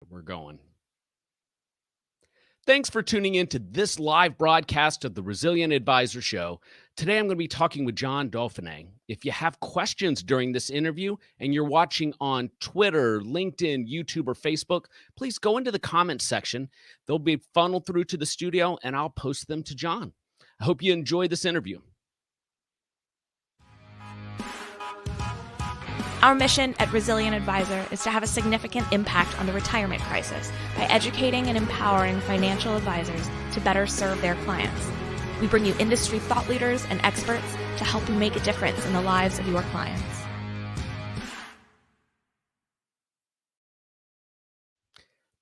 We're going. Thanks for tuning in to this live broadcast of the Resilient Advisor Show. Today, I'm going to be talking with Jon Dauphiné. If you have questions during this interview and you're watching on Twitter, LinkedIn, YouTube, or Facebook, please go into the comments section. They'll be funneled through to the studio, and I'll post them to Jon. I hope you enjoy this interview. Our mission at Resilient Advisor is to have a significant impact on the retirement crisis by educating and empowering financial advisors to better serve their clients. We bring you industry thought leaders and experts to help you make a difference in the lives of your clients.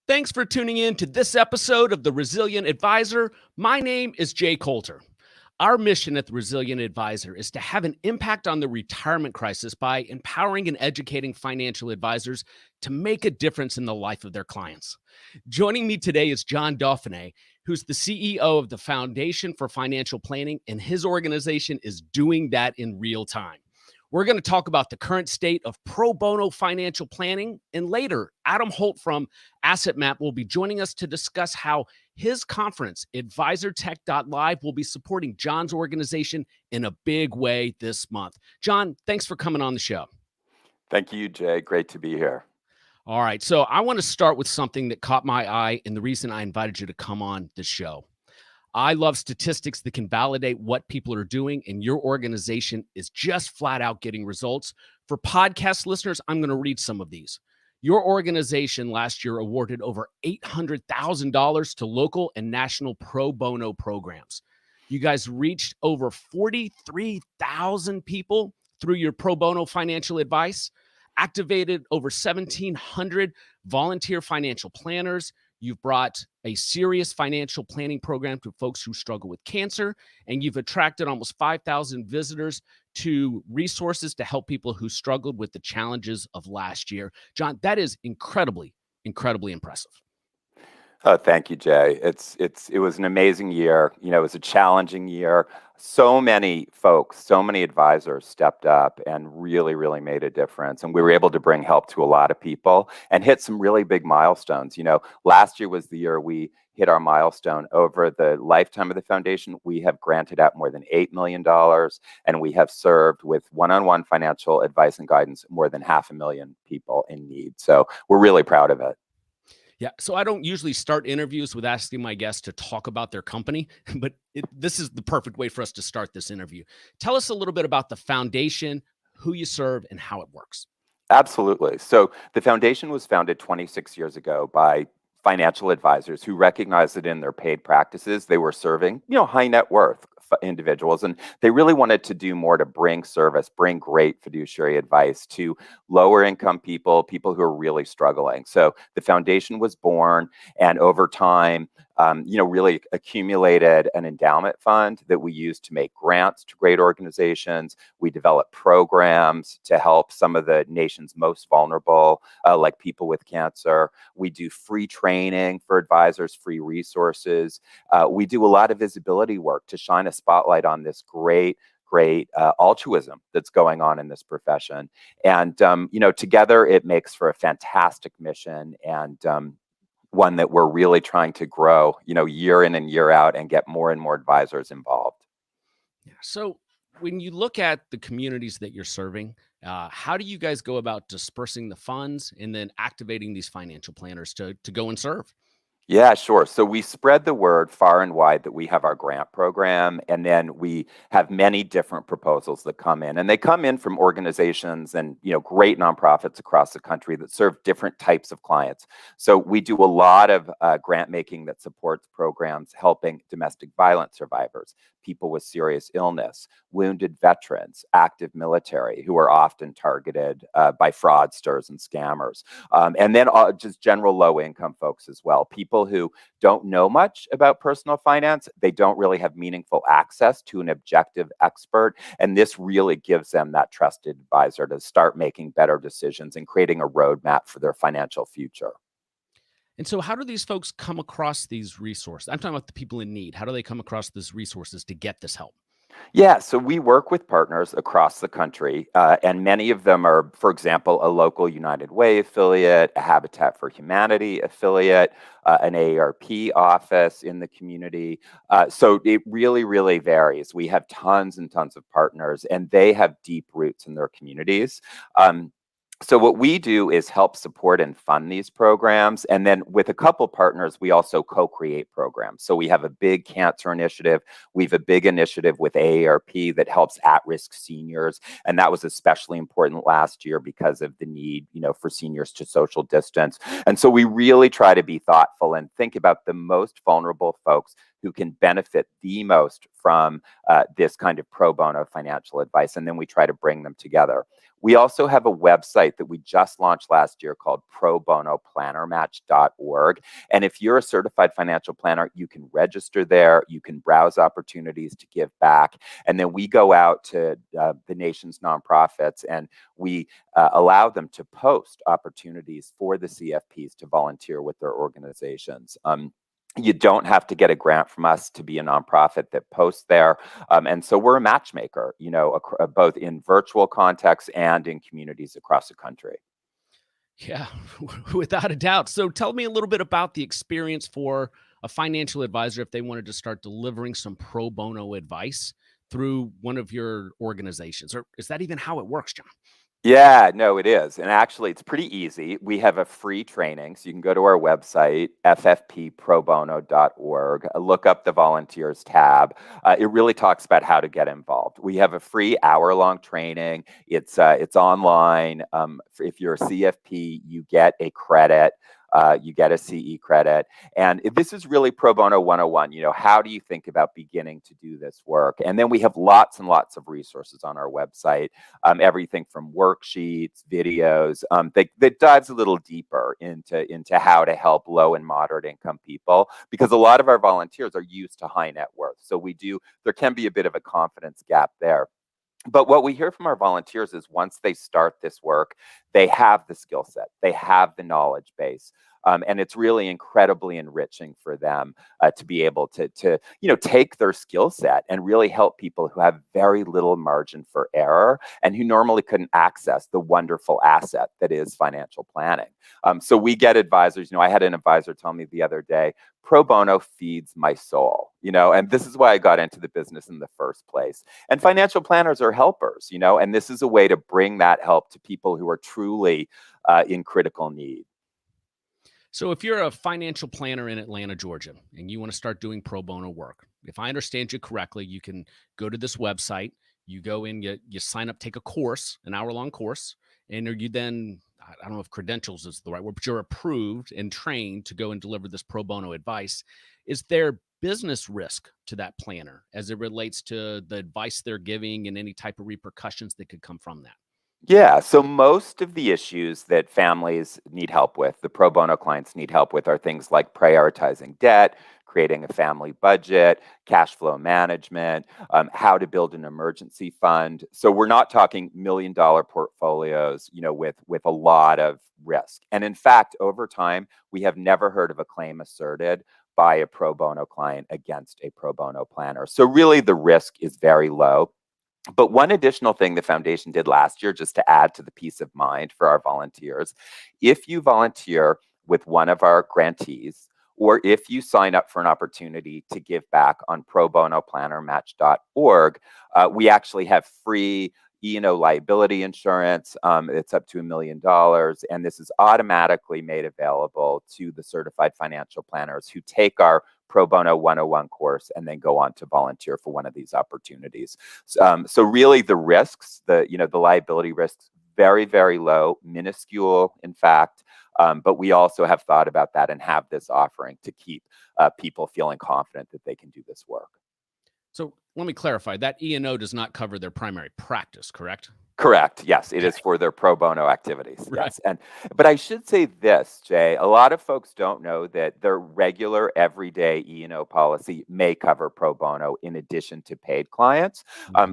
Thanks for tuning in to this episode of the Resilient Advisor. My name is Jay Coulter. Our mission at the Resilient Advisor is to have an impact on the retirement crisis by empowering and educating financial advisors to make a difference in the life of their clients. Joining me today is Jon Dauphiné, who's the CEO of the Foundation for Financial Planning, and his organization is doing that in real time. We're going to talk about the current state of pro bono financial planning, and later, Adam Holt from Asset Map will be joining us to discuss how his conference, AdvisorTech.live, will be supporting Jon's organization in a big way this month. Jon, thanks for coming on the show. Thank you, Jay. Great to be here. All right, so I want to start with something that caught my eye and the reason I invited you to come on the show. I love statistics that can validate what people are doing, and your organization is just flat out getting results. For podcast listeners, I'm going to read some of these. Your organization last year awarded over $800,000 to local and national pro bono programs. You guys reached over 43,000 people through your pro bono financial advice, activated over 1,700 volunteer financial planners. You've brought a serious financial planning program to folks who struggle with cancer, and you've attracted almost 5,000 visitors to resources to help people who struggled with the challenges of last year. Jon, that is incredibly, incredibly impressive. Oh, thank you, Jay. It was an amazing year. It was a challenging year. So many folks, so many advisors stepped up and really, really made a difference. And we were able to bring help to a lot of people and hit some really big milestones. Last year was the year we hit our milestone. Over the lifetime of the foundation, we have granted out more than $8 million, and we have served with one-on-one financial advice and guidance more than 500,000 people in need. So we're really proud of it. Yeah, so I don't usually start interviews with asking my guests to talk about their company, but this is the perfect way for us to start this interview. Tell us a little bit about the foundation, who you serve, and how it works. Absolutely. So the foundation was founded 26 years ago by financial advisors who recognized that in their paid practices, they were serving, high net worth individuals. And they really wanted to do more to bring service, bring great fiduciary advice to lower income people who are really struggling. So the foundation was born, and over time, really accumulated an endowment fund that we use to make grants to great organizations. We develop programs to help some of the nation's most vulnerable, like people with cancer. We do free training for advisors, free resources. We do a lot of visibility work to shine a spotlight on this great altruism that's going on in this profession. And, together it makes for a fantastic mission, and one that we're really trying to grow, year in and year out, and get more and more advisors involved. Yeah. So when you look at the communities that you're serving, how do you guys go about dispersing the funds and then activating these financial planners to go and serve? Yeah, sure. So we spread the word far and wide that we have our grant program, and then we have many different proposals that come in. And they come in from organizations and, great nonprofits across the country that serve different types of clients. So we do a lot of grant making that supports programs helping domestic violence survivors, people with serious illness, wounded veterans, active military, who are often targeted by fraudsters and scammers. And then just general low-income folks as well, people who don't know much about personal finance. They don't really have meaningful access to an objective expert. And this really gives them that trusted advisor to start making better decisions and creating a roadmap for their financial future. And so how do these folks come across these resources? I'm talking about the people in need. How do they come across these resources to get this help? Yeah, so we work with partners across the country, and many of them are, for example, a local United Way affiliate, a Habitat for Humanity affiliate, an AARP office in the community. So it really, really varies. We have tons and tons of partners, and they have deep roots in their communities. Um, so what we do is help support and fund these programs. And then with a couple partners, we also co-create programs. So we have a big cancer initiative. We have a big initiative with AARP that helps at-risk seniors. And that was especially important last year because of the need, for seniors to social distance. And so we really try to be thoughtful and think about the most vulnerable folks who can benefit the most from this kind of pro bono financial advice. And then we try to bring them together. We also have a website that we just launched last year called probonoplannermatch.org. And if you're a certified financial planner, you can register there. You can browse opportunities to give back. And then we go out to the nation's nonprofits and we allow them to post opportunities for the CFPs to volunteer with their organizations. You don't have to get a grant from us to be a nonprofit that posts there. And so we're a matchmaker, both in virtual contexts and in communities across the country. Yeah, without a doubt. So tell me a little bit about the experience for a financial advisor if they wanted to start delivering some pro bono advice through one of your organizations, or is that even how it works, Jon? Yeah, no, it is. And actually, it's pretty easy. We have a free training. So you can go to our website, ffpprobono.org, look up the volunteers tab. It really talks about how to get involved. We have a free hour-long training. It's online. If you're a CFP, you get a credit. You get a CE credit. And this is really Pro Bono 101. How do you think about beginning to do this work? And then we have lots and lots of resources on our website, everything from worksheets, videos, that dives a little deeper into how to help low and moderate income people, because a lot of our volunteers are used to high net worth. So there can be a bit of a confidence gap there. But what we hear from our volunteers is once they start this work, they have the skill set, they have the knowledge base. And it's really incredibly enriching for them to be able to take their skill set and really help people who have very little margin for error and who normally couldn't access the wonderful asset that is financial planning. So we get advisors. I had an advisor tell me the other day, pro bono feeds my soul, and this is why I got into the business in the first place. And financial planners are helpers, and this is a way to bring that help to people who are truly in critical need. So if you're a financial planner in Atlanta, Georgia, and you want to start doing pro bono work, if I understand you correctly, you can go to this website, you go in, you sign up, take a course, an hour-long course, and you then, I don't know if credentials is the right word, but you're approved and trained to go and deliver this pro bono advice. Is there business risk to that planner as it relates to the advice they're giving and any type of repercussions that could come from that? Yeah, so most of the issues that families need help with, the pro bono clients need help with, are things like prioritizing debt, creating a family budget, cash flow management, how to build an emergency fund. So we're not talking $1 million portfolios, with a lot of risk. And in fact, over time, we have never heard of a claim asserted by a pro bono client against a pro bono planner. So really, the risk is very low. But one additional thing the foundation did last year, just to add to the peace of mind for our volunteers, if you volunteer with one of our grantees, or if you sign up for an opportunity to give back on probonoplannermatch.org, we actually have free E&O liability insurance. It's up to $1 million. And this is automatically made available to the certified financial planners who take our Pro Bono 101 course and then go on to volunteer for one of these opportunities. So really the risks, the liability risks, very, very low, minuscule, in fact. But we also have thought about that and have this offering to keep people feeling confident that they can do this work. So let me clarify, that E&O does not cover their primary practice, correct? Correct. Yes, it is for their pro bono activities. Right. Yes. But I should say this, Jay, a lot of folks don't know that their regular everyday E&O policy may cover pro bono in addition to paid clients.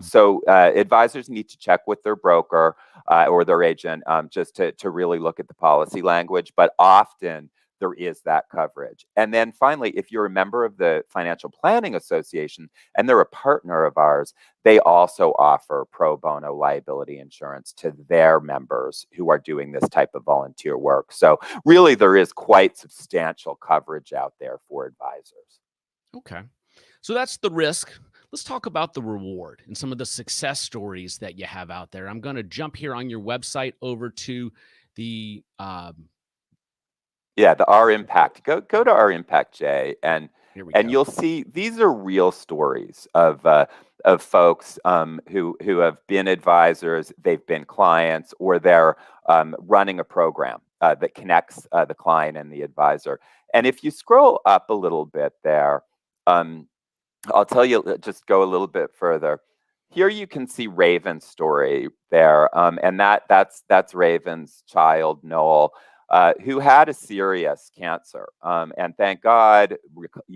So advisors need to check with their broker or their agent just to really look at the policy language. But often there is that coverage. And then finally, if you're a member of the Financial Planning Association and they're a partner of ours, they also offer pro bono liability insurance to their members who are doing this type of volunteer work. So really, there is quite substantial coverage out there for advisors. Okay. So that's the risk. Let's talk about the reward and some of the success stories that you have out there. I'm going to jump here on your website over to the the R Impact. Go to R Impact, Jay, and here we go. you'll see these are real stories of folks who have been advisors, they've been clients, or they're running a program that connects the client and the advisor. And if you scroll up a little bit there, I'll tell you, just go a little bit further. Here you can see Raven's story there, and that's Raven's child, Noel, who had a serious cancer, and thank God,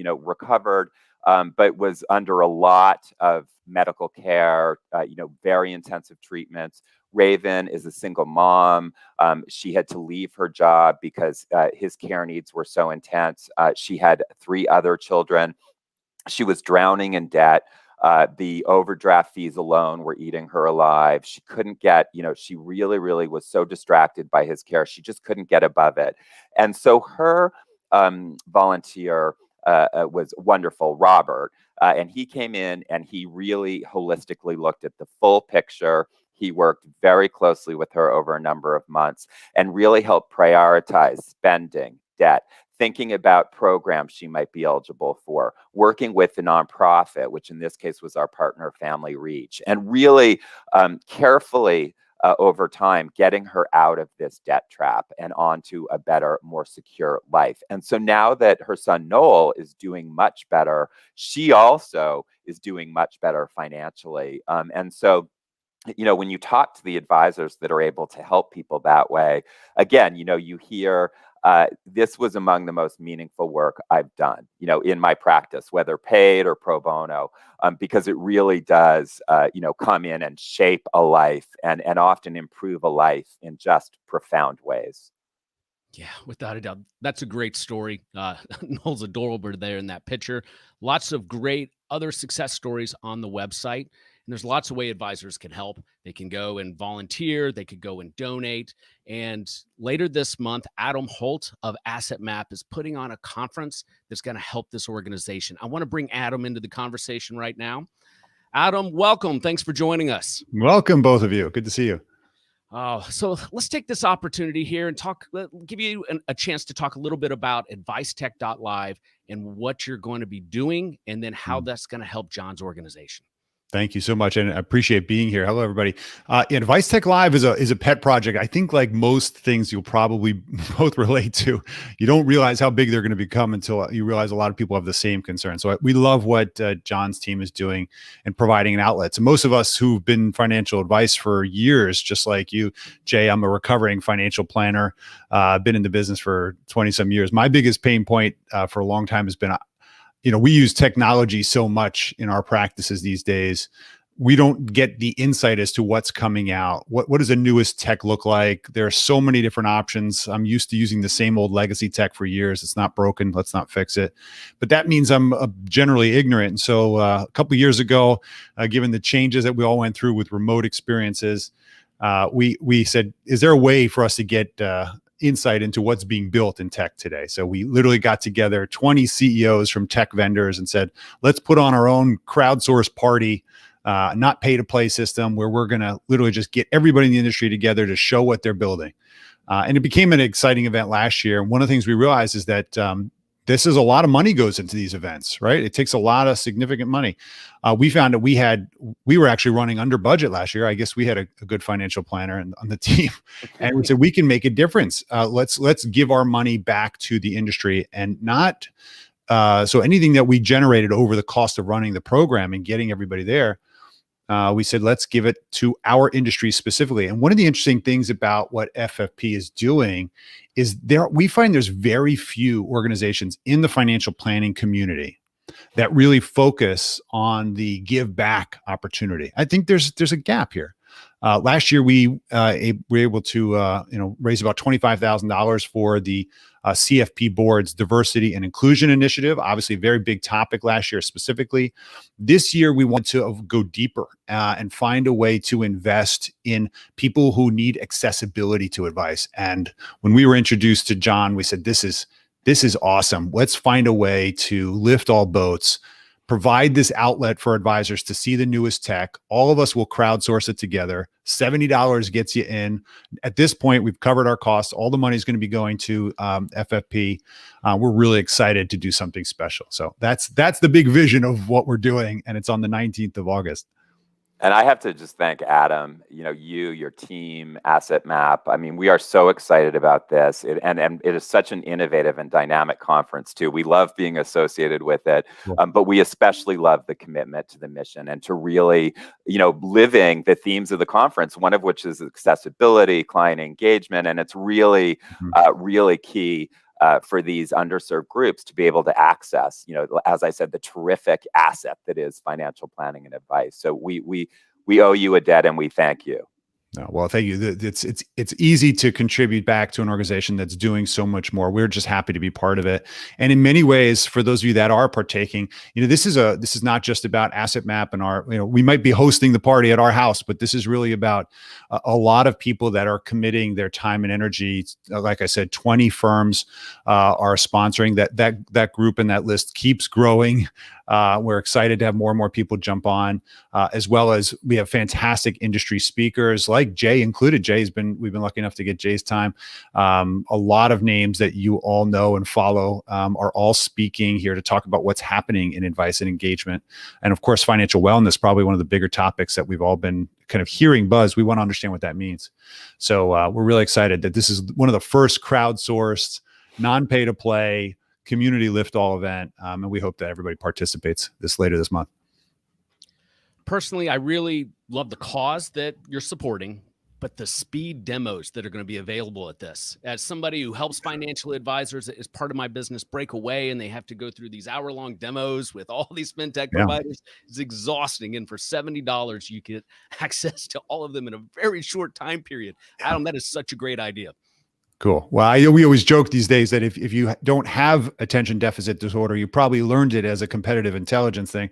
recovered, but was under a lot of medical care, very intensive treatments. Raven is a single mom. She had to leave her job because his care needs were so intense. She had 3 other children. She was drowning in debt. The overdraft fees alone were eating her alive. She couldn't get, she really, really was so distracted by his care. She just couldn't get above it. And so her volunteer was wonderful, Robert. And he came in and he really holistically looked at the full picture. He worked very closely with her over a number of months and really helped prioritize spending, debt, thinking about programs she might be eligible for, working with the nonprofit, which in this case was our partner, Family Reach, and really carefully over time getting her out of this debt trap and onto a better, more secure life. And so now that her son Noel is doing much better, she also is doing much better financially. And so when you talk to the advisors that are able to help people that way, again, you hear this was among the most meaningful work I've done, in my practice, whether paid or pro bono, because it really does, come in and shape a life and often improve a life in just profound ways. Yeah, without a doubt. That's a great story. Noel's adorable there in that picture. Lots of great other success stories on the website. And there's lots of ways advisors can help. They can go and volunteer. They could go and donate. And later this month, Adam Holt of Asset Map is putting on a conference that's going to help this organization. I want to bring Adam into the conversation right now. Adam, welcome. Thanks for joining us. Welcome, both of you. Good to see you. So let's take this opportunity here and give you a chance to talk a little bit about AdviceTech.live and what you're going to be doing, and then how that's going to help Jon's organization. Thank you so much, and I appreciate being here. Hello, everybody. Advice Tech Live is a pet project. I think, like most things you'll probably both relate to, you don't realize how big they're going to become until you realize a lot of people have the same concern. So we love what Jon's team is doing and providing an outlet. So most of us who've been financial advice for years, just like you, Jay, I'm a recovering financial planner. I've been in the business for 20 some years. My biggest pain point for a long time has been, we use technology so much in our practices these days. We don't get the insight as to what's coming out. What does the newest tech look like? There are so many different options. I'm used to using the same old legacy tech for years. It's not broken. Let's not fix it. But that means I'm generally ignorant. And so a couple of years ago, given the changes that we all went through with remote experiences, we said, is there a way for us to get insight into what's being built in tech today? So we literally got together 20 CEOs from tech vendors and said, let's put on our own crowdsourced party, not pay to play system, where we're going to literally just get everybody in the industry together to show what they're building. And it became an exciting event last year. And one of the things we realized is that this is a lot of money goes into these events, right? It takes a lot of significant money. We found that we were actually running under budget last year. I guess we had a good financial planner on the team, and we said we can make a difference. Let's give our money back to the industry, and not so anything that we generated over the cost of running the program and getting everybody there. We said, let's give it to our industry specifically. And one of the interesting things about what FFP is doing is we find there's very few organizations in the financial planning community that really focus on the give back opportunity. I think there's a gap here. Last year, we were able to raise about $25,000 for the CFP Board's Diversity and Inclusion Initiative, obviously a very big topic last year specifically. This year, we want to go deeper and find a way to invest in people who need accessibility to advice. And when we were introduced to Jon, we said, this is awesome. Let's find a way to lift all boats, provide this outlet for advisors to see the newest tech. All of us will crowdsource it together. $70 gets you in. At this point, we've covered our costs. All the money is going to be going to FFP. We're really excited to do something special. So that's the big vision of what we're doing, and it's on the 19th of August. And I have to just thank Adam, your team, Asset Map. I mean, we are so excited about this. And it is such an innovative and dynamic conference, too. We love being associated with it, but we especially love the commitment to the mission and to really, living the themes of the conference, one of which is accessibility, client engagement. And it's really, really key for these underserved groups to be able to access, as I said, the terrific asset that is financial planning and advice. So we owe you a debt, and we thank you. No, well, thank you. It's easy to contribute back to an organization that's doing so much more. We're just happy to be part of it. And in many ways, for those of you that are partaking, this is not just about Asset Map and our, we might be hosting the party at our house, but this is really about a lot of people that are committing their time and energy. Like I said, 20 firms are sponsoring that group, and that list keeps growing. We're excited to have more and more people jump on, as well as we have fantastic industry speakers like Jay included. We've been lucky enough to get Jay's time. A lot of names that you all know and follow are all speaking here to talk about what's happening in advice and engagement. And of course, financial wellness, probably one of the bigger topics that we've all been kind of hearing buzz. We want to understand what that means. So we're really excited that this is one of the first crowdsourced, non-pay to play, community lift all event, and we hope that everybody participates later this month. Personally, I really love the cause that you're supporting, but the speed demos that are going to be available at this. As somebody who helps financial advisors as part of my business break away, and they have to go through these hour-long demos with all these fintech providers, it's exhausting. And for $70, you get access to all of them in a very short time period. Adam, that is such a great idea. Cool. Well, we always joke these days that if you don't have attention deficit disorder, you probably learned it as a competitive intelligence thing.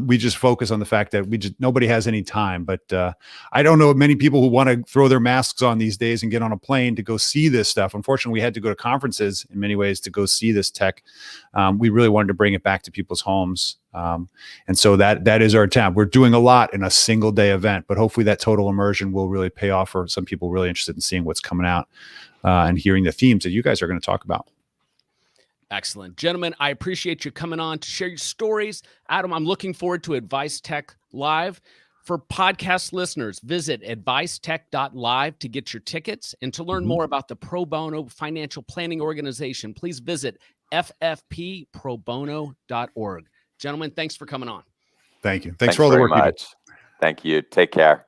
We just focus on the fact that nobody has any time. But I don't know many people who want to throw their masks on these days and get on a plane to go see this stuff. Unfortunately, we had to go to conferences in many ways to go see this tech. We really wanted to bring it back to people's homes. And so that is our attempt. We're doing a lot in a single day event, but hopefully that total immersion will really pay off for some people really interested in seeing what's coming out. And hearing the themes that you guys are going to talk about. Excellent. Gentlemen, I appreciate you coming on to share your stories. Adam, I'm looking forward to Advice Tech Live. For podcast listeners, visit advicetech.live to get your tickets. And to learn more about the Pro Bono Financial Planning Organization, please visit ffpprobono.org. Gentlemen, thanks for coming on. Thanks for all the work you do. Thank you. Take care.